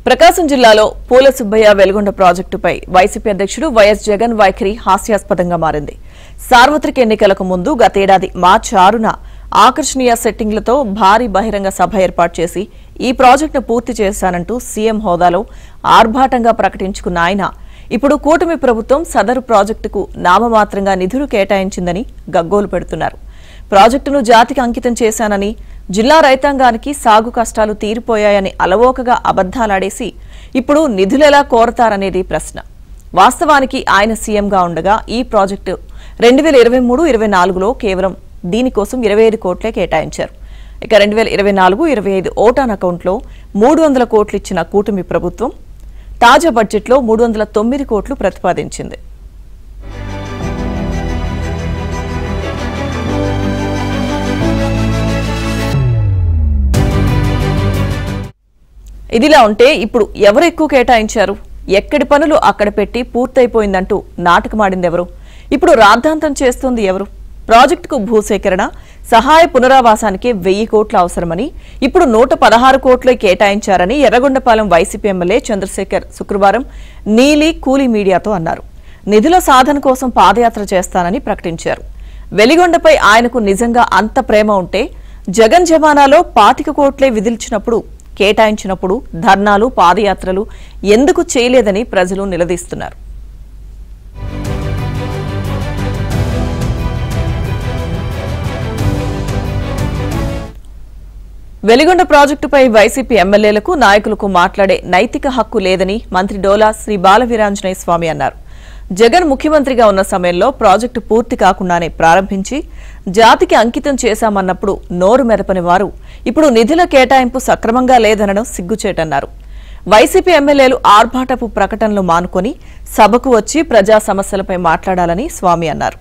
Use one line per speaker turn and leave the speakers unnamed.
ప్రకాశం జిల్లాలో పూల సుబ్బయ్య వెలుగొండ ప్రాజెక్టుపై వైసీపీ అధ్యక్షుడు వైఎస్ జగన్ వైఖరి హాస్యాస్పదంగా మారింది. సార్వత్రిక ఎన్నికలకు ముందు గతేడాది మార్చి 6న ఆకర్షణీయ సెట్టింగ్లతో భారీ బహిరంగ సభ ఏర్పాటు చేసి ఈ ప్రాజెక్టును పూర్తి చేశానంటూ సీఎం హోదాలో ఆర్భాటంగా ప్రకటించుకున్న ఆయన ఇప్పుడు కూటమి ప్రభుత్వం సదరు ప్రాజెక్టుకు నామమాత్రంగా నిధులు కేటాయించిందని గగ్గోలు పెడుతున్నారు. ప్రాజెక్టును జాతికి అంకితం చేశానని, జిల్లా రైతాంగానికి సాగు కష్టాలు తీరిపోయాయని అలవోకగా అబద్దాలాడేసి ఇప్పుడు నిధులెలా కోరతారనేది ప్రశ్న. వాస్తవానికి ఆయన సీఎంగా ఉండగా ఈ ప్రాజెక్టు 2023-24లో కేవలం దీనికోసం 25 కోట్లే కేటాయించారు. ఇక 2024-25 ఓటాన్ అకౌంట్లో 300 కోట్లు ఇచ్చిన కూటమి ప్రభుత్వం తాజా బడ్జెట్లో 309 కోట్లు ప్రతిపాదించింది. ఇదిలా ఉంటే ఇప్పుడు ఎవరు ఎక్కువ కేటాయించారు, ఎక్కడి పనులు అక్కడ పెట్టి పూర్తయిపోయిందంటూ నాటకమాడిందెవరు, ఇప్పుడు రాద్ధాంతం చేస్తోంది ఎవరు? ప్రాజెక్టుకు భూసేకరణ, సహాయ పునరావాసానికి 1000 కోట్ల అవసరమని, ఇప్పుడు 116 కోట్లే కేటాయించారని ఎర్రగొండపాలెం వైసీపీ ఎమ్మెల్యే చంద్రశేఖర్ శుక్రవారం నీలి కూలీ మీడియాతో అన్నారు. నిధుల సాధన కోసం పాదయాత్ర చేస్తానని ప్రకటించారు. వెలిగొండపై ఆయనకు నిజంగా అంత ప్రేమ ఉంటే జగన్ జమానాలో 25 కోట్లే విధిల్చినప్పుడు, కేటాయించినప్పుడు ధర్నాలు, పాదయాత్రలు ఎందుకు చేయలేదని ప్రజలు నిలదీస్తున్నారు. వెలిగొండ ప్రాజెక్టుపై వైసీపీ ఎమ్మెల్యేలకు, నాయకులకు మాట్లాడే నైతిక హక్కు లేదని మంత్రి డోలా శ్రీ బాలవీరాంజనేయ స్వామి అన్నారు. జగన్ ముఖ్యమంత్రిగా ఉన్న సమయంలో ప్రాజెక్టు పూర్తి కాకుండానే ప్రారంభించి జాతికి అంకితం చేశామన్నప్పుడు నోరు మెరపని వారు ఇప్పుడు నిధుల కేటాయింపు సక్రమంగా లేదనడం సిగ్గుచేటన్నారు. వైసీపీ ఎమ్మెల్యేలు ఆర్భాటపు ప్రకటనలు మానుకొని సభకు వచ్చి ప్రజా సమస్యలపై మాట్లాడాలని స్వామి అన్నారు.